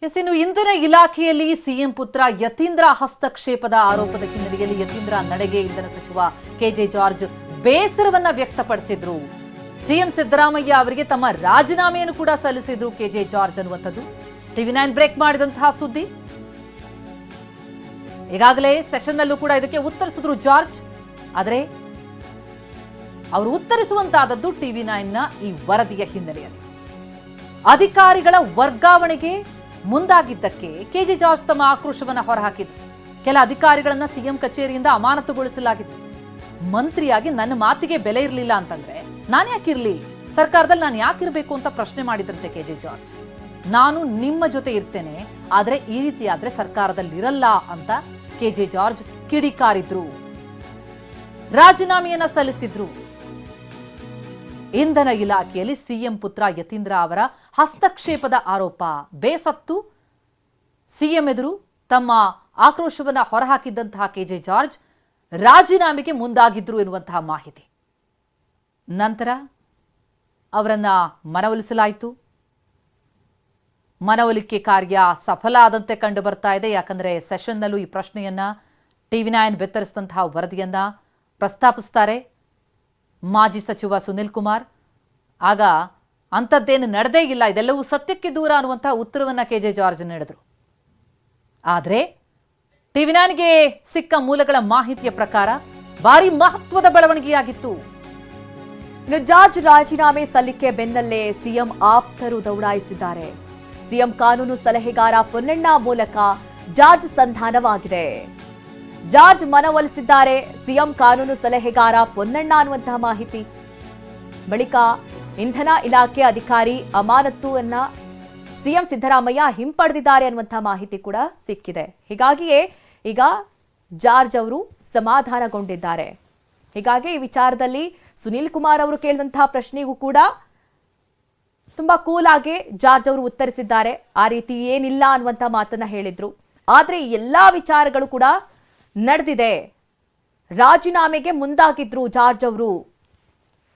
ಇನ್ನು ಇಂಧನ ಇಲಾಖೆಯಲ್ಲಿ ಸಿಎಂ ಪುತ್ರ ಯತೀಂದ್ರ ಹಸ್ತಕ್ಷೇಪದ ಆರೋಪದ ಹಿನ್ನೆಲೆಯಲ್ಲಿ ಯತೀಂದ್ರ ನಡೆಗೆ ಇಂಧನ ಸಚಿವ ಕೆಜೆ ಜಾರ್ಜ್ ಬೇಸರವನ್ನ ವ್ಯಕ್ತಪಡಿಸಿದ್ರು. ಸಿಎಂ ಸಿದ್ದರಾಮಯ್ಯ ಅವರಿಗೆ ತಮ್ಮ ರಾಜೀನಾಮೆಯನ್ನು ಕೂಡ ಸಲ್ಲಿಸಿದ್ರು ಕೆಜೆ ಜಾರ್ಜ್ ಅನ್ನುವಂಥದ್ದು ಟಿವಿ9 ಬ್ರೇಕ್ ಮಾಡಿದಂತಹ ಸುದ್ದಿ. ಈಗಾಗಲೇ ಸೆಷನ್ನಲ್ಲೂ ಕೂಡ ಇದಕ್ಕೆ ಉತ್ತರಿಸಿದ್ರು ಜಾರ್ಜ್. ಆದರೆ ಅವರು ಉತ್ತರಿಸುವಂತಾದದ್ದು ಟಿವಿ9ನ ಈ ವರದಿಯ ಹಿನ್ನೆಲೆಯಲ್ಲಿ. ಅಧಿಕಾರಿಗಳ ವರ್ಗಾವಣೆಗೆ ಮುಂದಾಗಿದ್ದಕ್ಕೆ ಕೆಜೆ ಜಾರ್ಜ್ ತಮ್ಮ ಆಕ್ರೋಶವನ್ನ ಹೊರಹಾಕಿದ್ರು. ಕೆಲ ಅಧಿಕಾರಿಗಳನ್ನ ಸಿಎಂ ಕಚೇರಿಯಿಂದ ಅಮಾನತುಗೊಳಿಸಲಾಗಿತ್ತು. ಮಂತ್ರಿಯಾಗಿ ನನ್ನ ಮಾತಿಗೆ ಬೆಲೆ ಇರಲಿಲ್ಲ ಅಂತಂದ್ರೆ ನಾನು ಯಾಕಿರ್ಲಿ, ಸರ್ಕಾರದಲ್ಲಿ ನಾನು ಯಾಕಿರ್ಬೇಕು ಅಂತ ಪ್ರಶ್ನೆ ಮಾಡಿದ್ರಂತೆ ಕೆಜೆ ಜಾರ್ಜ್. ನಾನು ನಿಮ್ಮ ಜೊತೆ ಇರ್ತೇನೆ, ಆದ್ರೆ ಈ ರೀತಿ ಆದ್ರೆ ಸರ್ಕಾರದಲ್ಲಿ ಇರಲ್ಲ ಅಂತ ಕೆಜೆ ಜಾರ್ಜ್ ಕಿಡಿಕಾರಿದ್ರು. ರಾಜೀನಾಮೆಯನ್ನ ಸಲ್ಲಿಸಿದ್ರು. ಇಂಧನ ಇಲಾಖೆಯಲ್ಲಿ ಸಿಎಂ ಪುತ್ರ ಯತೀಂದ್ರ ಅವರ ಹಸ್ತಕ್ಷೇಪದ ಆರೋಪ ಬೇಸತ್ತು ಸಿಎಂ ಎದುರು ತಮ್ಮ ಆಕ್ರೋಶವನ್ನ ಹೊರಹಾಕಿದ್ದಂತಹ ಕೆಜೆ ಜಾರ್ಜ್ ರಾಜೀನಾಮೆಗೆ ಮುಂದಾಗಿದ್ರು ಎನ್ನುವಂತಹ ಮಾಹಿತಿ. ನಂತರ ಅವರನ್ನ ಮನವೊಲಿಸಲಾಯಿತು. ಮನವೊಲಿಕೆ ಕಾರ್ಯ ಸಫಲ ಆದಂತೆ ಕಂಡು ಬರ್ತಾ ಇದೆ. ಯಾಕಂದ್ರೆ ಸೆಷನ್ನಲ್ಲೂ ಈ ಪ್ರಶ್ನೆಯನ್ನ ಟಿವಿ9 ಬೆತ್ತರಿಸಿದಂತಹ ವರದಿಯನ್ನ ಪ್ರಸ್ತಾಪಿಸ್ತಾರೆ ಮಾಜಿ ಸಚಿವ ಸುನಿಲ್ ಕುಮಾರ್. ಆಗ ಅಂಥದ್ದೇನು ನಡೆದೇ ಇಲ್ಲ, ಇದೆಲ್ಲವೂ ಸತ್ಯಕ್ಕೆ ದೂರ ಅನ್ನುವಂತಹ ಉತ್ತರವನ್ನ ಕೆಜೆ ಜಾರ್ಜ್ ನೀಡಿದ್ರು. ಆದರೆ ಟಿವಿ9ಗೆ ಸಿಕ್ಕ ಮೂಲಗಳ ಮಾಹಿತಿಯ ಪ್ರಕಾರ ಭಾರಿ ಮಹತ್ವದ ಬೆಳವಣಿಗೆಯಾಗಿತ್ತು. ಇನ್ನು ಜಾರ್ಜ್ ರಾಜೀನಾಮೆ ಸಲ್ಲಿಕೆ ಬೆನ್ನಲ್ಲೇ ಸಿಎಂ ಆಪ್ತರು ದೌಡಾಯಿಸಿದ್ದಾರೆ. ಸಿಎಂ ಕಾನೂನು ಸಲಹೆಗಾರ ಪೊನ್ನಣ್ಣ ಮೂಲಕ ಜಾರ್ಜ್ ಸಂಧಾನವಾಗಿದೆ. ಜಾರ್ಜ್ ಮನವೊಲಿಸಿದ್ದಾರೆ ಸಿಎಂ ಕಾನೂನು ಸಲಹೆಗಾರ ಪೊನ್ನಣ್ಣ ಅನ್ನುವಂತಹ ಮಾಹಿತಿ. ಬಳಿಕ ಇಂಧನ ಇಲಾಖೆ ಅಧಿಕಾರಿ ಅಮಾನತುವನ್ನ ಸಿಎಂ ಸಿದ್ದರಾಮಯ್ಯ ಹಿಂಪಡೆದಿದ್ದಾರೆ ಅನ್ನುವಂತಹ ಮಾಹಿತಿ ಕೂಡ ಸಿಕ್ಕಿದೆ. ಹೀಗಾಗಿಯೇ ಈಗ ಜಾರ್ಜ್ ಅವರು ಸಮಾಧಾನಗೊಂಡಿದ್ದಾರೆ. ಹೀಗಾಗಿ ಈ ವಿಚಾರದಲ್ಲಿ ಸುನೀಲ್ ಕುಮಾರ್ ಅವರು ಕೇಳಿದಂತಹ ಪ್ರಶ್ನೆಗೂ ಕೂಡ ತುಂಬಾ ಕೂಲ್ ಆಗಿ ಜಾರ್ಜ್ ಅವರು ಉತ್ತರಿಸಿದ್ದಾರೆ. ಆ ರೀತಿ ಏನಿಲ್ಲ ಅನ್ನುವಂಥ ಮಾತನ್ನ ಹೇಳಿದ್ರು. ಆದ್ರೆ ಎಲ್ಲಾ ವಿಚಾರಗಳು ಕೂಡ ನಡೆದಿದೆ. ರಾಜೀನಾಮೆಗೆ ಮುಂದಾಗಿದ್ರು ಜಾರ್ಜ್ ಅವರು.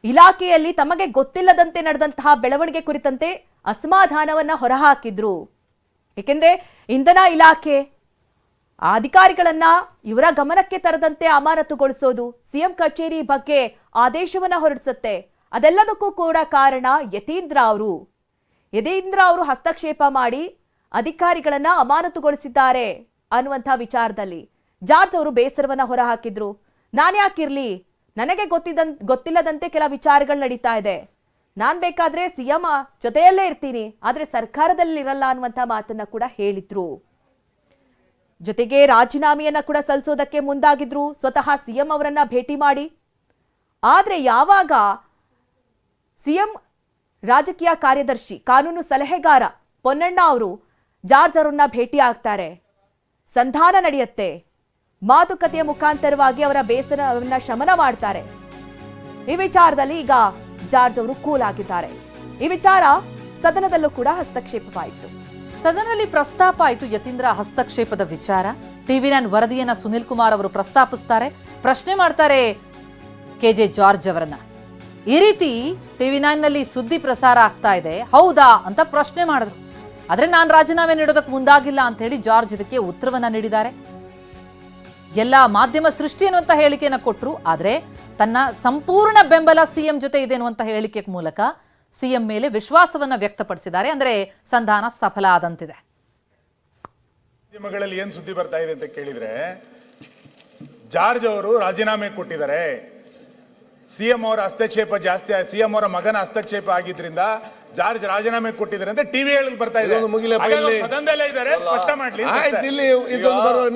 ಇಲಾಖೆಯಲ್ಲಿ ತಮಗೆ ಗೊತ್ತಿಲ್ಲದಂತೆ ನಡೆದಂತಹ ಬೆಳವಣಿಗೆ ಕುರಿತಂತೆ ಅಸಮಾಧಾನವನ್ನ ಹೊರಹಾಕಿದ್ರು. ಏಕೆಂದ್ರೆ ಇಂಧನ ಇಲಾಖೆ ಅಧಿಕಾರಿಗಳನ್ನ ಇವರ ಗಮನಕ್ಕೆ ತರದಂತೆ ಅಮಾನತುಗೊಳಿಸೋದು, ಸಿಎಂ ಕಚೇರಿ ಬಗ್ಗೆ ಆದೇಶವನ್ನ ಹೊರಡಿಸುತ್ತೆ. ಅದೆಲ್ಲದಕ್ಕೂ ಕೂಡ ಕಾರಣ ಯತೀಂದ್ರ ಅವರು ಹಸ್ತಕ್ಷೇಪ ಮಾಡಿ ಅಧಿಕಾರಿಗಳನ್ನ ಅಮಾನತುಗೊಳಿಸಿದ್ದಾರೆ ಅನ್ನುವಂಥ ವಿಚಾರದಲ್ಲಿ ಜಾರ್ಜ್ ಅವರು ಬೇಸರವನ್ನ ಹೊರಹಾಕಿದ್ರು. ನಾನ್ಯಾಕಿರ್ಲಿ, ನನಗೆ ಗೊತ್ತಿಲ್ಲದಂತೆ ಕೆಲ ವಿಚಾರಗಳು ನಡೀತಾ ಇದೆ. ನಾನ್ ಬೇಕಾದ್ರೆ ಸಿಎಂ ಜೊತೆಯಲ್ಲೇ ಇರ್ತೀನಿ, ಆದ್ರೆ ಸರ್ಕಾರದಲ್ಲಿ ಇರಲ್ಲ ಅನ್ನುವಂಥ ಮಾತನ್ನ ಕೂಡ ಹೇಳಿದ್ರು. ಜೊತೆಗೆ ರಾಜೀನಾಮೆಯನ್ನ ಕೂಡ ಸಲ್ಲಿಸೋದಕ್ಕೆ ಮುಂದಾಗಿದ್ರು, ಸ್ವತಃ ಸಿಎಂ ಅವರನ್ನ ಭೇಟಿ ಮಾಡಿ. ಆದ್ರೆ ಯಾವಾಗ ಸಿಎಂ ರಾಜಕೀಯ ಕಾರ್ಯದರ್ಶಿ ಕಾನೂನು ಸಲಹೆಗಾರ ಪೊನ್ನಣ್ಣ ಅವರು ಜಾರ್ಜ್ ಅವರನ್ನ ಭೇಟಿ ಆಗ್ತಾರೆ, ಸಂಧಾನ ನಡೆಯುತ್ತೆ. ಮಾತುಕತೆಯ ಮುಖಾಂತರವಾಗಿ ಅವರ ಬೇಸರವನ್ನ ಶಮನ ಮಾಡ್ತಾರೆ. ಈ ವಿಚಾರದಲ್ಲಿ ಈಗ ಜಾರ್ಜ್ ಅವರು ಕೂಲ್ ಆಗಿದ್ದಾರೆ. ಈ ವಿಚಾರ ಸದನದಲ್ಲೂ ಕೂಡ ಹಸ್ತಕ್ಷೇಪವಾಯಿತು. ಸದನದಲ್ಲಿ ಪ್ರಸ್ತಾಪ ಆಯಿತು ಯತೀಂದ್ರ ಹಸ್ತಕ್ಷೇಪದ ವಿಚಾರ. ಟಿವಿ9 ವರದಿಯನ್ನ ಸುನಿಲ್ ಕುಮಾರ್ ಅವರು ಪ್ರಸ್ತಾಪಿಸ್ತಾರೆ, ಪ್ರಶ್ನೆ ಮಾಡ್ತಾರೆ ಕೆಜೆ ಜಾರ್ಜ್ ಅವರನ್ನ. ಈ ರೀತಿ ಟಿವಿ9ನಲ್ಲಿ ಸುದ್ದಿ ಪ್ರಸಾರ ಆಗ್ತಾ ಇದೆ, ಹೌದಾ ಅಂತ ಪ್ರಶ್ನೆ ಮಾಡಿದ್ರು. ಆದ್ರೆ ನಾನು ರಾಜೀನಾಮೆ ನೀಡೋದಕ್ಕೆ ಮುಂದಾಗಿಲ್ಲ ಅಂತ ಹೇಳಿ ಜಾರ್ಜ್ ಇದಕ್ಕೆ ಉತ್ತರವನ್ನ ನೀಡಿದ್ದಾರೆ. ಎಲ್ಲ ಮಾಧ್ಯಮ ಸೃಷ್ಟಿ ಅನ್ನುವಂತ ಹೇಳಿಕೆಯನ್ನ ಕೊಟ್ಟರು. ಆದ್ರೆ ತನ್ನ ಸಂಪೂರ್ಣ ಬೆಂಬಲ ಸಿಎಂ ಜೊತೆ ಇದೆ ಅನ್ನುವಂತ ಹೇಳಿಕೆ ಮೂಲಕ ಸಿಎಂ ಮೇಲೆ ವಿಶ್ವಾಸವನ್ನ ವ್ಯಕ್ತಪಡಿಸಿದ್ದಾರೆ. ಅಂದ್ರೆ ಸಂಧಾನ ಸಫಲ ಆದಂತಿದೆ. ಮಾಧ್ಯಮಗಳಲ್ಲಿ ಏನ್ ಸುದ್ದಿ ಬರ್ತಾ ಇದೆ ಅಂತ ಕೇಳಿದ್ರೆ, ಜಾರ್ಜ್ ಅವರು ರಾಜೀನಾಮೆ ಕೊಟ್ಟಿದ್ದಾರೆ, ಸಿಎಂ ಅವರ ಹಸ್ತಕ್ಷೇಪ ಜಾಸ್ತಿ, ಸಿಎಂ ಅವರ ಮಗನ ಹಸ್ತಕ್ಷೇಪ ಆಗಿದ್ರಿಂದ ಜಾರ್ಜ್ ರಾಜೀನಾಮೆ ಕೊಟ್ಟಿದ್ದಾರೆ ಅಂತ ಟಿವಿ ಹೇಳಿ ಬರ್ತಾ ಇದೆ. ಸದನದಲ್ಲೇ ಇದ್ದಾರೆ, ಸ್ಪಷ್ಟ ಮಾಡ್ಲಿ.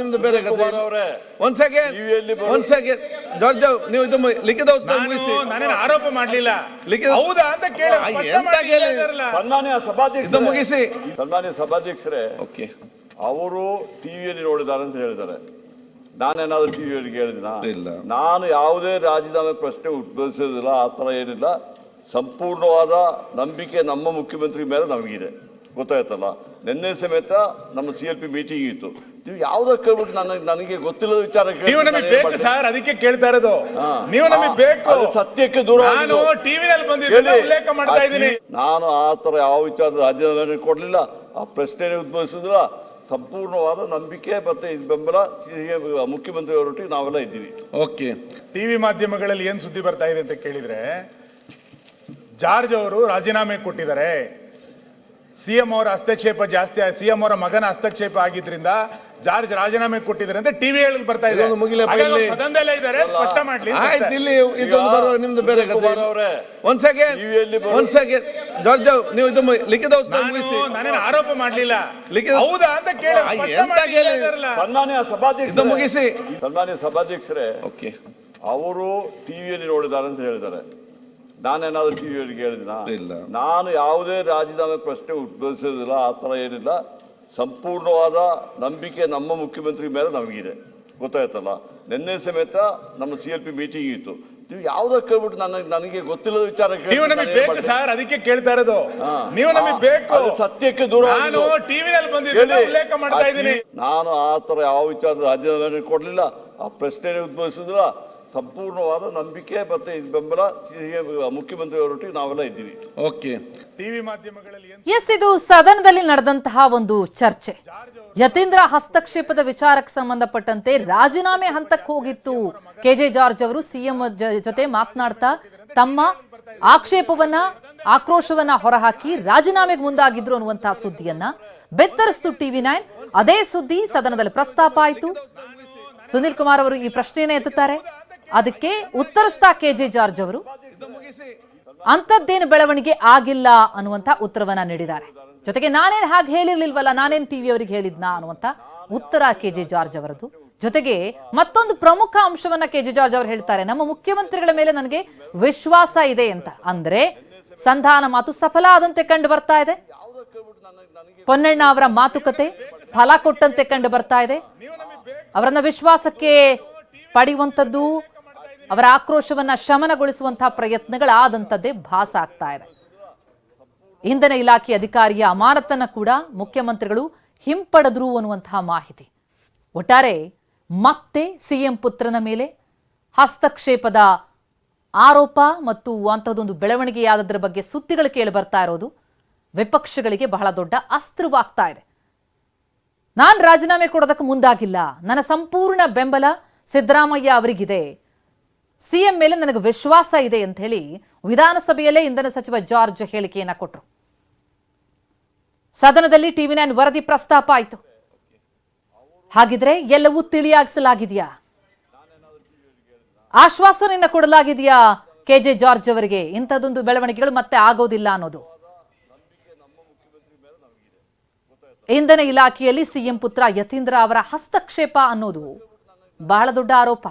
ನಿಮ್ದು ಬೇರೆ ಒಂದ್ ಸೆಕೆಂಡ್ ಜಾರ್ಜ್, ನೀವು ಇದು ಲಿಖಿತ ಉತ್ತರ ಮುಗಿಸಿ. ನಾನೇನು ಆರೋಪ ಮಾಡ್ಲಿಲ್ಲ, ಹೌದಾ ಅಂತ ಮುಗಿಸಿ. ಸನ್ಮಾನ್ಯ ಸಭಾಧ್ಯಕ್ಷರೇ, ಅವರು ಟಿವಿಯಲ್ಲಿ ನೋಡಿದ್ದಾರೆ ಅಂತ ಹೇಳಿದ್ದಾರೆ. ನಾನೇನಾದ್ರೂ ಟಿವಿಯಲ್ಲಿ ಕೇಳಿದಿನ? ಇಲ್ಲ, ನಾನು ಯಾವುದೇ ರಾಜೀನಾಮೆ ಪ್ರಶ್ನೆ ಉದ್ಭವಿಸೋದಿಲ್ಲ, ಆ ಥರ ಏನಿಲ್ಲ. ಸಂಪೂರ್ಣವಾದ ನಂಬಿಕೆ ನಮ್ಮ ಮುಖ್ಯಮಂತ್ರಿ ಮೇಲೆ ನಮಗಿದೆ, ಗೊತ್ತಾಯ್ತಲ್ಲ. ನಿನ್ನೆ ಸಮೇತ ನಮ್ಮ CLP ಮೀಟಿಂಗ್ ಇತ್ತು. ನೀವು ಯಾವ್ದೋ ಕೇಳ್ಬಿಟ್ಟು ನನಗೆ ಗೊತ್ತಿಲ್ಲದ ವಿಚಾರ ಬೇಕು ಸರ್, ಅದಕ್ಕೆ ಕೇಳ್ತಾ ಇರೋದು. ನೀವು ನಮಗೆ ಬೇಕು, ಸತ್ಯಕ್ಕೆ ದೂರ. ನಾನು ಟಿವಿಯಲ್ಲಿ ಬಂದಿದ್ದೇನೆ, ಉಲ್ಲೇಖ ಮಾಡ್ತಾ ಇದ್ದೀನಿ. ನಾನು ಆ ಥರ ಯಾವ ವಿಚಾರದ ರಾಜೀನಾಮೆ ಕೊಡಲಿಲ್ಲ. ಆ ಪ್ರಶ್ನೆನೇ ಉದ್ಭವಿಸಿದ್ರ ಸಂಪೂರ್ಣವಾದ ನಂಬಿಕೆ ಮತ್ತೆ ಬೆಂಬಲ ಮುಖ್ಯಮಂತ್ರಿ ಅವರೊಟ್ಟಿಗೆ ನಾವೆಲ್ಲ ಇದ್ದೀವಿ. ಓಕೆ. ಟಿವಿ ಮಾಧ್ಯಮಗಳಲ್ಲಿ ಏನ್ ಸುದ್ದಿ ಬರ್ತಾ ಇದೆ ಅಂತ ಕೇಳಿದ್ರೆ, ಜಾರ್ಜ್ ಅವರು ರಾಜೀನಾಮೆ ಕೊಟ್ಟಿದ್ದಾರೆ, ಸಿಎಂ ಅವರ ಹಸ್ತಕ್ಷೇಪ ಜಾಸ್ತಿ, ಸಿಎಂ ಅವರ ಮಗನ ಹಸ್ತಕ್ಷೇಪ ಆಗಿದ್ರಿಂದ ಜಾರ್ಜ್ ರಾಜೀನಾಮೆ ಕೊಟ್ಟಿದ್ದಾರೆ ಅಂತ ಟಿವಿ ಹೇಳಿ ಬರ್ತಾ ಇದೆ. ಇದೊಂದು ಮುಗಿಲಪ್ಪ ಇಲ್ಲಿ. ಸದನದಲ್ಲೇ ಇದ್ದಾರೆ, ಸ್ಪಷ್ಟ ಮಾಡ್ಲಿ ಅಂತ ಆಯ್ತು, ಅಷ್ಟೇ. ಇಲ್ಲಿ ಇದೊಂದು ಬರುವ ನಿಮ್ದು ಬೇರೆ ಕಥೆ. ಒಂದ್ ಸೆಕೆಂಡ್, ಜಾರ್ಜ್ ನೀವು ಇದು ಲಿಖಿತ ಉತ್ತರ ಮುಗಿಸಿ. ನಾನೇನು ಆರೋಪ ಮಾಡ್ಲಿಲ್ಲ, ಲಿಖಿತ- ಹೌದಾ ಅಂತ ಕೇಳಿ ಸ್ಪಷ್ಟ ಎಂತ ಮಾಡ್ಲಿ ಕೇಳಿ? ಅಂತಾರಲ್ಲ. ಸನ್ಮಾನ್ಯ ಇದು ಮುಗಿಸಿ. ಸನ್ಮಾನ್ಯ ಸಭಾಧ್ಯಕ್ಷರೇ, ಓಕೆ. ಅವರು ಟಿವಿಯಲ್ಲಿ ನೋಡಿದ್ದಾರೆ ಅಂತ ಹೇಳಿದ್ದಾರೆ. ನಾನೇನಾದ್ರೂ ಟಿವಿಯಲ್ಲಿ ಕೇಳಿದಿನ? ಇಲ್ಲ. ನಾನು ಯಾವುದೇ ರಾಜೀನಾಮೆ ಪ್ರಶ್ನೆ ಉದ್ಭವಿಸೋದಿಲ್ಲ, ಆ ಥರ ಏನಿಲ್ಲ. ಸಂಪೂರ್ಣವಾದ ನಂಬಿಕೆ ನಮ್ಮ ಮುಖ್ಯಮಂತ್ರಿ ಮೇಲೆ ನಮಗಿದೆ, ಗೊತ್ತಾಯ್ತಲ್ಲ. ನಿನ್ನೆ ಸಮೇತ ನಮ್ಮ CLP ಮೀಟಿಂಗ್ ಇತ್ತು. ನೀವು ಯಾವ್ದಕ್ಕೆ ಕೇಳ್ಬಿಟ್ಟು ನನಗೆ ಗೊತ್ತಿಲ್ಲದ ವಿಚಾರ ನೀವು ನಮಗೆ ಬೇಕು ಸರ್, ಅದಕ್ಕೆ ಕೇಳ್ತಾ ಇರೋದು. ನೀವು ನಮಗೆ ಬೇಕು, ಅದು ಸತ್ಯಕ್ಕೆ ದೂರ. ನಾನು ಟಿವಿನಲ್ಲಿ ಬಂದಿದ್ದೀನಿ, ಉಲ್ಲೇಖ ಮಾಡ್ತಾ ಇದ್ದೀನಿ. ನಾನು ಆ ಥರ ಯಾವ ವಿಚಾರದ ರಾಜೀನಾಮೆ ಕೊಡಲಿಲ್ಲ, ಆ ಪ್ರಶ್ನೆ ಉದ್ಭವಿಸಿದ್ರ ಸಂಪೂರ್ಣವಾದ ನಂಬಿಕೆ ಮತ್ತೆ ಬೆಂಬಲ ಮುಖ್ಯಮಂತ್ರಿ ಅವರೊಟ್ಟಿಗೆ ನಾವೆಲ್ಲ ಇದ್ದೀವಿ. ಓಕೆ. ಟಿವಿ ಮಾಧ್ಯಮಗಳಲ್ಲಿ ಏನ್ ಎಸ್, ಇದು ಸದನದಲ್ಲಿ ನಡೆದಂತಹ ಒಂದು ಚರ್ಚೆ. ಯತೀಂದ್ರ ಹಸ್ತಕ್ಷೇಪದ ವಿಚಾರಕ್ಕೆ ಸಂಬಂಧಪಟ್ಟಂತೆ ರಾಜೀನಾಮೆ ಹಂತಕ್ಕೆ ಹೋಗಿತ್ತು. KJ ಜಾರ್ಜ್ ಅವರು ಸಿಎಂ ಜೊತೆ ಮಾತನಾಡ್ತಾ ತಮ್ಮ ಆಕ್ಷೇಪವನ್ನ, ಆಕ್ರೋಶವನ್ನ ಹೊರಹಾಕಿ ರಾಜೀನಾಮೆಗೆ ಮುಂದಾಗಿದ್ರು ಅನ್ನುವಂತಹ ಸುದ್ದಿಯನ್ನ ಬೆತ್ತರಿಸಿತು TV9. ಅದೇ ಸುದ್ದಿ ಸದನದಲ್ಲಿ ಪ್ರಸ್ತಾಪ ಆಯಿತು. ಸುನಿಲ್ ಕುಮಾರ್ ಅವರು ಈ ಪ್ರಶ್ನೆಯನ್ನ ಎತ್ತುತ್ತಾರೆ. ಅದಕ್ಕೆ ಉತ್ತರಿಸ್ತಾ KJ ಜಾರ್ಜ್ ಅವರು ಅಂಥದ್ದೇನು ಬೆಳವಣಿಗೆ ಆಗಿಲ್ಲ ಅನ್ನುವಂತ ಉತ್ತರವನ್ನ ನೀಡಿದ್ದಾರೆ. ಜೊತೆಗೆ ನಾನೇನು ಹಾಗೆ ಹೇಳಿರ್ಲಿಲ್ವಲ್ಲ, ನಾನೇನು ಟಿವಿ ಅವರಿಗೆ ಹೇಳಿದ್ನಾ ಅನ್ನುವಂತ ಉತ್ತರ KJ ಜಾರ್ಜ್ ಅವರದು. ಜೊತೆಗೆ ಮತ್ತೊಂದು ಪ್ರಮುಖ ಅಂಶವನ್ನ KJ ಜಾರ್ಜ್ ಅವರು ಹೇಳ್ತಾರೆ, ನಮ್ಮ ಮುಖ್ಯಮಂತ್ರಿಗಳ ಮೇಲೆ ನನಗೆ ವಿಶ್ವಾಸ ಇದೆ ಅಂತ. ಅಂದ್ರೆ ಸಂಧಾನ ಮಾತು ಸಫಲ ಆದಂತೆ ಕಂಡು ಬರ್ತಾ ಇದೆ. ಪೊನ್ನಣ್ಣ ಅವರ ಮಾತುಕತೆ ಫಲ ಕೊಟ್ಟಂತೆ ಕಂಡು ಬರ್ತಾ ಇದೆ. ಅವರನ್ನ ವಿಶ್ವಾಸಕ್ಕೆ ಪಡೆಯುವಂಥದ್ದು, ಅವರ ಆಕ್ರೋಶವನ್ನ ಶಮನಗೊಳಿಸುವಂತಹ ಪ್ರಯತ್ನಗಳಾದಂಥದ್ದೇ ಭಾಸ ಆಗ್ತಾ ಇದೆ. ಇಂಧನ ಇಲಾಖೆ ಅಧಿಕಾರಿಯ ಅಮಾನತನ್ನ ಕೂಡ ಮುಖ್ಯಮಂತ್ರಿಗಳು ಹಿಂಪಡೆದ್ರು ಅನ್ನುವಂತಹ ಮಾಹಿತಿ. ಒಟ್ಟಾರೆ ಮತ್ತೆ ಸಿಎಂ ಪುತ್ರನ ಮೇಲೆ ಹಸ್ತಕ್ಷೇಪದ ಆರೋಪ ಮತ್ತು ಅಂಥದ್ದೊಂದು ಬೆಳವಣಿಗೆಯಾದದ್ರ ಬಗ್ಗೆ ಸುದ್ದಿಗಳು ಕೇಳಿ ಬರ್ತಾ ಇರೋದು ವಿಪಕ್ಷಗಳಿಗೆ ಬಹಳ ದೊಡ್ಡ ಅಸ್ತ್ರವಾಗ್ತಾ ಇದೆ. ನಾನು ರಾಜೀನಾಮೆ ಕೊಡೋದಕ್ಕೆ ಮುಂದಾಗಿಲ್ಲ, ನನ್ನ ಸಂಪೂರ್ಣ ಬೆಂಬಲ ಸಿದ್ದರಾಮಯ್ಯ ಅವರಿಗಿದೆ, ಸಿಎಂ ಮೇಲೆ ನನಗೆ ವಿಶ್ವಾಸ ಇದೆ ಅಂತ ಹೇಳಿ ವಿಧಾನಸಭೆಯಲ್ಲೇ ಇಂಧನ ಸಚಿವ ಜಾರ್ಜ್ ಹೇಳಿಕೆಯನ್ನ ಕೊಟ್ಟರು. ಸದನದಲ್ಲಿ TV9 ವರದಿ ಪ್ರಸ್ತಾಪ ಆಯಿತು. ಹಾಗಿದ್ರೆ ಎಲ್ಲವೂ ತಿಳಿಯಾಗಿಸಲಾಗಿದೆಯಾ? ಆಶ್ವಾಸನೆಯನ್ನ ಕೊಡಲಾಗಿದೆಯಾ KJ ಜಾರ್ಜ್ ಅವರಿಗೆ ಇಂಥದ್ದೊಂದು ಬೆಳವಣಿಗೆಗಳು ಮತ್ತೆ ಆಗೋದಿಲ್ಲ ಅನ್ನೋದು? ಇಂಧನ ಇಲಾಖೆಯಲ್ಲಿ ಸಿಎಂ ಪುತ್ರ ಯತೀಂದ್ರ ಅವರ ಹಸ್ತಕ್ಷೇಪ ಅನ್ನೋದು ಬಹಳ ದೊಡ್ಡ ಆರೋಪ.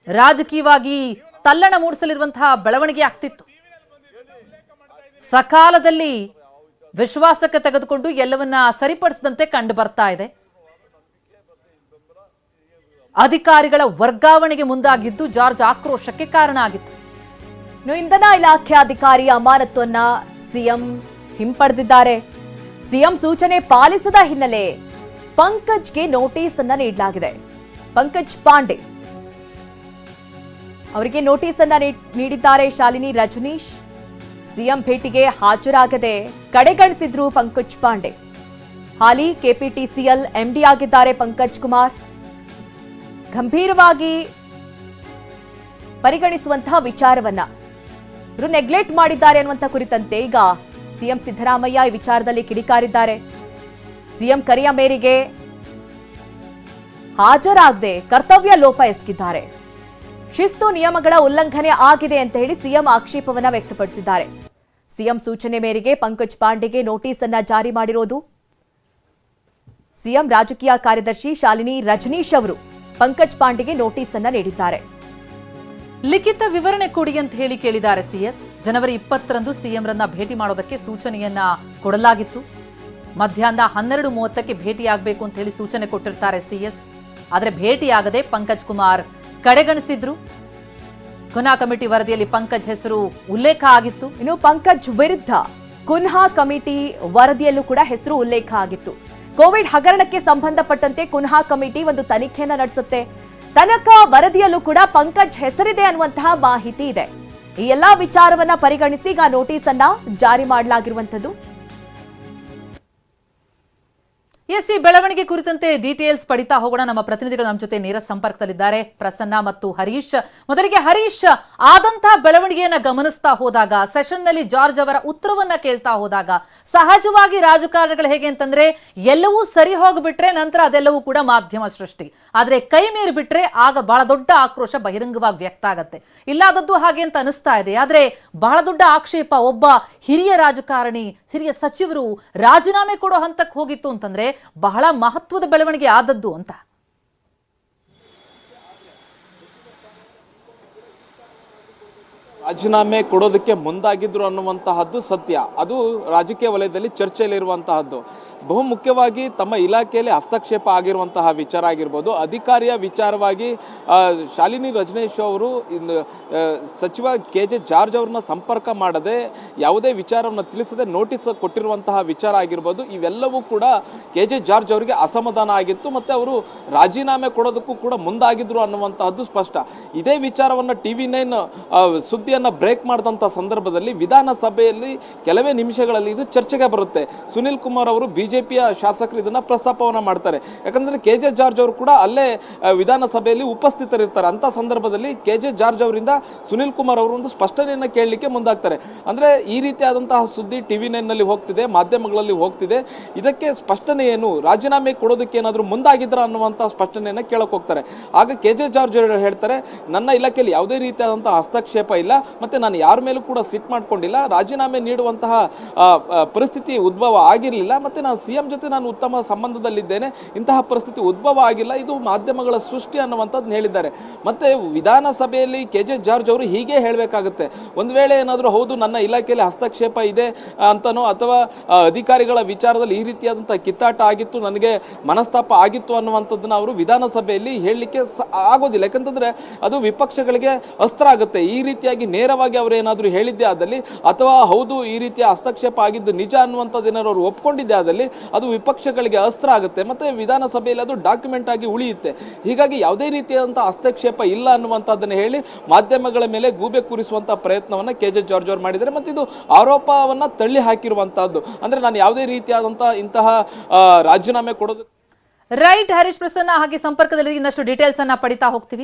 ರಾಜಕೀಯವಾಗಿ ತಲ್ಲಣ ಮೂಡಿಸಲಿರುವಂತಹ ಬೆಳವಣಿಗೆ ಆಗ್ತಿತ್ತು. ಸಕಾಲದಲ್ಲಿ ವಿಶ್ವಾಸಕ್ಕೆ ತೆಗೆದುಕೊಂಡು ಎಲ್ಲವನ್ನ ಸರಿಪಡಿಸಿದಂತೆ ಕಂಡು ಬರ್ತಾ ಇದೆ. ಅಧಿಕಾರಿಗಳ ವರ್ಗಾವಣೆಗೆ ಮುಂದಾಗಿದ್ದು ಜಾರ್ಜ್ ಆಕ್ರೋಶಕ್ಕೆ ಕಾರಣ ಆಗಿತ್ತು. ಇಂಧನ ಇಲಾಖೆ ಅಧಿಕಾರಿ ಅಮಾನತನ್ನ ಸಿಎಂ ಹಿಂಪಡೆದಿದ್ದಾರೆ. ಸಿಎಂ ಸೂಚನೆ ಪಾಲಿಸದ ಹಿನ್ನೆಲೆ ಪಂಕಜ್ಗೆ ನೋಟಿಸ್ ಅನ್ನ ನೀಡಲಾಗಿದೆ. ಪಂಕಜ್ ಪಾಂಡೆ ಅವರಿಗೆ ನೋಟಿಸ್ ಅನ್ನ ನೀಡಿದ್ದಾರೆ ಶಾಲಿನಿ ರಜನೀಶ್. ಸಿಎಂ ಭೇಟಿಗೆ ಹಾಜರಾಗದೆ ಕಡೆಗಣಿಸಿದ್ರು ಪಂಕಜ್ ಪಾಂಡೆ. ಹಾಲಿ KPTCL MD ಆಗಿದ್ದಾರೆ ಪಂಕಜ್ ಕುಮಾರ್. ಗಂಭೀರವಾಗಿ ಪರಿಗಣಿಸುವಂತಹ ವಿಚಾರವನ್ನ ಇವರು ನೆಗ್ಲೆಕ್ಟ್ ಮಾಡಿದ್ದಾರೆ ಅನ್ನುವಂಥ ಕುರಿತಂತೆ ಈಗ ಸಿಎಂ ಸಿದ್ದರಾಮಯ್ಯ ಈ ವಿಚಾರದಲ್ಲಿ ಕಿಡಿಕಾರಿದ್ದಾರೆ. ಸಿಎಂ ಕರೆಯ ಮೇರೆಗೆ ಹಾಜರಾಗದೆ ಕರ್ತವ್ಯ ಲೋಪ ಎಸಗಿದ್ದಾರೆ. ಶಿಸ್ತು ನಿಯಮಗಳ ಉಲ್ಲಂಘನೆ ಆಗಿದೆ ಅಂತ ಹೇಳಿ ಸಿಎಂ ಆಕ್ಷೇಪವನ್ನ ವ್ಯಕ್ತಪಡಿಸಿದ್ದಾರೆ. ಸಿಎಂ ಸೂಚನೆ ಮೇರೆಗೆ ಪಂಕಜ್ ಪಾಂಡೆಗೆ ನೋಟಿಸ್ ಅನ್ನ ಜಾರಿ ಮಾಡಿರೋದು. ಸಿಎಂ ರಾಜಕೀಯ ಕಾರ್ಯದರ್ಶಿ ಶಾಲಿನಿ ರಜನೀಶ್ ಅವರು ಪಂಕಜ್ ಪಾಂಡೆಗೆ ನೋಟಿಸ್ ಅನ್ನ ನೀಡಿದ್ದಾರೆ. ಲಿಖಿತ ವಿವರಣೆ ಕೊಡಿ ಅಂತ ಹೇಳಿ ಕೇಳಿದ್ದಾರೆ CS. ಜನವರಿ 20ರಂದು ಸಿಎಂ ರನ್ನ ಭೇಟಿ ಮಾಡೋದಕ್ಕೆ ಸೂಚನೆಯನ್ನ ಕೊಡಲಾಗಿತ್ತು. ಮಧ್ಯಾಹ್ನ 12:30ಕ್ಕೆ ಭೇಟಿಯಾಗಬೇಕು ಅಂತ ಹೇಳಿ ಸೂಚನೆ ಕೊಟ್ಟಿರ್ತಾರೆ CS. ಆದರೆ ಭೇಟಿಯಾಗದೆ ಪಂಕಜ್ ಕುಮಾರ್ ಕಡೆಗಣಿಸಿದ್ರು. ಕುನ್ಹಾ ಕಮಿಟಿ ವರದಿಯಲ್ಲಿ ಪಂಕಜ್ ಹೆಸರು ಉಲ್ಲೇಖ ಆಗಿತ್ತು. ಇನ್ನು ಪಂಕಜ್ ವಿರುದ್ಧ ಕುನ್ಹಾ ಕಮಿಟಿ ವರದಿಯಲ್ಲೂ ಕೂಡ ಹೆಸರು ಉಲ್ಲೇಖ ಆಗಿತ್ತು. ಕೋವಿಡ್ ಹಗರಣಕ್ಕೆ ಸಂಬಂಧಪಟ್ಟಂತೆ ಕುನ್ಹಾ ಕಮಿಟಿ ಒಂದು ತನಿಖೆಯನ್ನ ನಡೆಸುತ್ತೆ. ತನಕ ವರದಿಯಲ್ಲೂ ಕೂಡ ಪಂಕಜ್ ಹೆಸರಿದೆ ಅನ್ನುವಂತಹ ಮಾಹಿತಿ ಇದೆ. ಈ ಎಲ್ಲಾ ವಿಚಾರವನ್ನ ಪರಿಗಣಿಸಿ ಈಗ ನೋಟಿಸ್ ಅನ್ನ ಜಾರಿ ಮಾಡಲಾಗಿರುವಂತದ್ದು. ಎಸ್, ಈ ಬೆಳವಣಿಗೆ ಕುರಿತಂತೆ ಡೀಟೇಲ್ಸ್ ಪಡಿತಾ ಹೋಗೋಣ. ನಮ್ಮ ಪ್ರತಿನಿಧಿಗಳು ನಮ್ಮ ಜೊತೆ ನೇರ ಸಂಪರ್ಕದಲ್ಲಿದ್ದಾರೆ, ಪ್ರಸನ್ನ ಮತ್ತು ಹರೀಶ್. ಮೊದಲಿಗೆ ಹರೀಶ್, ಆದಂತಹ ಬೆಳವಣಿಗೆಯನ್ನ ಗಮನಿಸ್ತಾ ಹೋದಾಗ, ಸೆಷನ್ ನಲ್ಲಿ ಜಾರ್ಜ್ ಅವರ ಉತ್ತರವನ್ನ ಕೇಳ್ತಾ ಹೋದಾಗ, ಸಹಜವಾಗಿ ರಾಜಕಾರಣಿಗಳು ಹೇಗೆ ಅಂತಂದ್ರೆ ಎಲ್ಲವೂ ಸರಿ ಹೋಗ್ಬಿಟ್ರೆ ನಂತರ ಅದೆಲ್ಲವೂ ಕೂಡ ಮಾಧ್ಯಮ ಸೃಷ್ಟಿ, ಆದ್ರೆ ಕೈ ಮೀರಿ ಬಿಟ್ರೆ ಆಗ ಬಹಳ ದೊಡ್ಡ ಆಕ್ರೋಶ ಬಹಿರಂಗವಾಗಿ ವ್ಯಕ್ತ ಆಗತ್ತೆ. ಇಲ್ಲಾದದ್ದು ಹಾಗೆ ಅಂತ ಅನಿಸ್ತಾ ಇದೆ. ಆದ್ರೆ ಬಹಳ ದೊಡ್ಡ ಆಕ್ಷೇಪ, ಒಬ್ಬ ಹಿರಿಯ ರಾಜಕಾರಣಿ, ಹಿರಿಯ ಸಚಿವರು ರಾಜೀನಾಮೆ ಕೊಡೋ ಹಂತಕ್ಕೆ ಹೋಗಿತ್ತು ಅಂತಂದ್ರೆ ಬಹಳ ಮಹತ್ವದ ಬೆಳವಣಿಗೆ ಆದದ್ದು ಅಂತ. ರಾಜೀನಾಮೆ ಕೊಡೋದಕ್ಕೆ ಮುಂದಾಗಿದ್ರು ಅನ್ನುವಂತಹದ್ದು ಸತ್ಯ. ಅದು ರಾಜಕೀಯ ವಲಯದಲ್ಲಿ ಚರ್ಚೆಯಲ್ಲಿರುವಂತಹದ್ದು. ಬಹುಮುಖ್ಯವಾಗಿ ತಮ್ಮ ಇಲಾಖೆಯಲ್ಲಿ ಹಸ್ತಕ್ಷೇಪ ಆಗಿರುವಂತಹ ವಿಚಾರ ಆಗಿರ್ಬೋದು, ಅಧಿಕಾರಿಯ ವಿಚಾರವಾಗಿ ಶಾಲಿನಿ ರಜನೀಶ್ ಅವರು ಸಚಿವ KJ ಜಾರ್ಜ್ ಅವ್ರನ್ನ ಸಂಪರ್ಕ ಮಾಡದೆ ಯಾವುದೇ ವಿಚಾರವನ್ನು ತಿಳಿಸದೆ ನೋಟಿಸ್ ಕೊಟ್ಟಿರುವಂತಹ ವಿಚಾರ ಆಗಿರ್ಬೋದು, ಇವೆಲ್ಲವೂ ಕೂಡ KJ ಜಾರ್ಜ್ ಅವರಿಗೆ ಅಸಮಾಧಾನ ಆಗಿತ್ತು ಮತ್ತು ಅವರು ರಾಜೀನಾಮೆ ಕೊಡೋದಕ್ಕೂ ಕೂಡ ಮುಂದಾಗಿದ್ರು ಅನ್ನುವಂತಹದ್ದು ಸ್ಪಷ್ಟ. ಇದೇ ವಿಚಾರವನ್ನು TV9 ಸುದ್ದಿಯನ್ನು ಬ್ರೇಕ್ ಮಾಡಿದಂಥ ಸಂದರ್ಭದಲ್ಲಿ ವಿಧಾನಸಭೆಯಲ್ಲಿ ಕೆಲವೇ ನಿಮಿಷಗಳಲ್ಲಿ ಇದು ಚರ್ಚೆಗೆ ಬರುತ್ತೆ. ಸುನಿಲ್ ಕುಮಾರ್ ಅವರು ಬಿಜೆಪಿಯ ಶಾಸಕರು ಇದನ್ನ ಪ್ರಸ್ತಾಪವನ್ನ ಮಾಡ್ತಾರೆ. ಯಾಕಂದ್ರೆ KJ ಜಾರ್ಜ್ ಅವರು ಕೂಡ ಅಲ್ಲೇ ವಿಧಾನಸಭೆಯಲ್ಲಿ ಉಪಸ್ಥಿತರಿರ್ತಾರೆ. ಅಂತ ಸಂದರ್ಭದಲ್ಲಿ KJ ಜಾರ್ಜ್ ಅವರಿಂದ ಸುನಿಲ್ ಕುಮಾರ್ ಅವರು ಒಂದು ಸ್ಪಷ್ಟನೆಯನ್ನು ಕೇಳಲಿಕ್ಕೆ ಮುಂದಾಗ್ತಾರೆ. ಅಂದ್ರೆ ಈ ರೀತಿಯಾದಂತಹ ಸುದ್ದಿ TV9 ನಲ್ಲಿ ಹೋಗ್ತಿದೆ, ಮಾಧ್ಯಮಗಳಲ್ಲಿ ಹೋಗ್ತಿದೆ. ಇದಕ್ಕೆ ಸ್ಪಷ್ಟನೆ ಏನು, ರಾಜೀನಾಮೆ ಕೊಡೋದಕ್ಕೆ ಏನಾದರೂ ಮುಂದಾಗಿದ್ರ ಅನ್ನುವಂತಹ ಸ್ಪಷ್ಟನೆಯನ್ನು ಕೇಳಕ್ ಹೋಗ್ತಾರೆ. ಆಗ KJ ಜಾರ್ಜ್ ಹೇಳ್ತಾರೆ, ನನ್ನ ಇಲಾಖೆಯಲ್ಲಿ ಯಾವುದೇ ರೀತಿಯಾದಂತಹ ಹಸ್ತಕ್ಷೇಪ ಇಲ್ಲ, ಮತ್ತೆ ನಾನು ಯಾರ ಮೇಲೂ ಕೂಡ ಸಿಟ್ ಮಾಡ್ಕೊಂಡಿಲ್ಲ, ರಾಜೀನಾಮೆ ನೀಡುವಂತಹ ಪರಿಸ್ಥಿತಿ ಉದ್ಭವ ಆಗಿರಲಿಲ್ಲ, ಮತ್ತೆ ನಾನು CM ಜೊತೆ ನಾನು ಉತ್ತಮ ಸಂಬಂಧದಲ್ಲಿದ್ದೇನೆ, ಇಂತಹ ಪರಿಸ್ಥಿತಿ ಉದ್ಭವ ಆಗಿಲ್ಲ, ಇದು ಮಾಧ್ಯಮಗಳ ಸೃಷ್ಟಿ ಅನ್ನುವಂಥದ್ದು ಹೇಳಿದ್ದಾರೆ. ಮತ್ತೆ ವಿಧಾನಸಭೆಯಲ್ಲಿ KJ ಜಾರ್ಜ್ ಅವರು ಹೀಗೆ ಹೇಳಬೇಕಾಗುತ್ತೆ. ಒಂದು ವೇಳೆ ಏನಾದರೂ ಹೌದು ನನ್ನ ಇಲಾಖೆಯಲ್ಲಿ ಹಸ್ತಕ್ಷೇಪ ಇದೆ ಅಂತನೋ ಅಥವಾ ಅಧಿಕಾರಿಗಳ ವಿಚಾರದಲ್ಲಿ ಈ ರೀತಿಯಾದಂತಹ ಕಿತ್ತಾಟ ಆಗಿತ್ತು, ನನಗೆ ಮನಸ್ತಾಪ ಆಗಿತ್ತು ಅನ್ನುವಂಥದ್ದನ್ನ ಅವರು ವಿಧಾನಸಭೆಯಲ್ಲಿ ಹೇಳಲಿಕ್ಕೆ ಆಗೋದಿಲ್ಲ. ಯಾಕಂತಂದ್ರೆ ಅದು ವಿಪಕ್ಷಗಳಿಗೆ ಅಸ್ತ್ರ ಆಗುತ್ತೆ. ಈ ರೀತಿಯಾಗಿ ನೇರವಾಗಿ ಅವರು ಏನಾದರೂ ಹೇಳಿದ್ದೆ ಆದಲ್ಲಿ ಅಥವಾ ಹೌದು ಈ ರೀತಿಯ ಹಸ್ತಕ್ಷೇಪ ಆಗಿದ್ದು ನಿಜ ಅನ್ನುವಂಥದ್ದು ಏನಾದ್ರು ಅವರು ಒಪ್ಕೊಂಡಿದ್ದೆ ಆದಲ್ಲಿ ಅದು ವಿಪಕ್ಷಗಳಿಗೆ ಅಸ್ತ್ರ ಆಗುತ್ತೆ, ಮತ್ತೆ ವಿಧಾನಸಭೆಯಲ್ಲಿ ಅದು ಡಾಕ್ಯುಮೆಂಟ್ ಆಗಿ ಉಳಿಯುತ್ತೆ. ಹೀಗಾಗಿ ಯಾವುದೇ ರೀತಿಯಾದಂತಹ ಹಸ್ತಕ್ಷೇಪ ಇಲ್ಲ ಅನ್ನುವಂಥದ್ದನ್ನು ಹೇಳಿ ಮಾಧ್ಯಮಗಳ ಮೇಲೆ ಗೂಬೆ ಕೂರಿಸುವಂತಹ ಪ್ರಯತ್ನವನ್ನ KJ ಜಾರ್ಜ್ ಅವರು ಮಾಡಿದ್ದಾರೆ. ಮತ್ತು ಇದು ಆರೋಪವನ್ನ ತಳ್ಳಿ ಹಾಕಿರುವಂತಹದ್ದು. ಅಂದ್ರೆ ನಾನು ಯಾವುದೇ ರೀತಿಯಾದಂತಹ ಇಂತಹ ರಾಜೀನಾಮೆ ಕೊಡೋದು. ರೈಟ್ ಹರೀಶ್, ಪ್ರಸನ್ನ ಹಾಗೆ ಸಂಪರ್ಕದಲ್ಲಿ ಇನ್ನಷ್ಟು ಡೀಟೇಲ್ಸ್ ಅನ್ನ ಪಡಿತಾ ಹೋಗ್ತೀವಿ.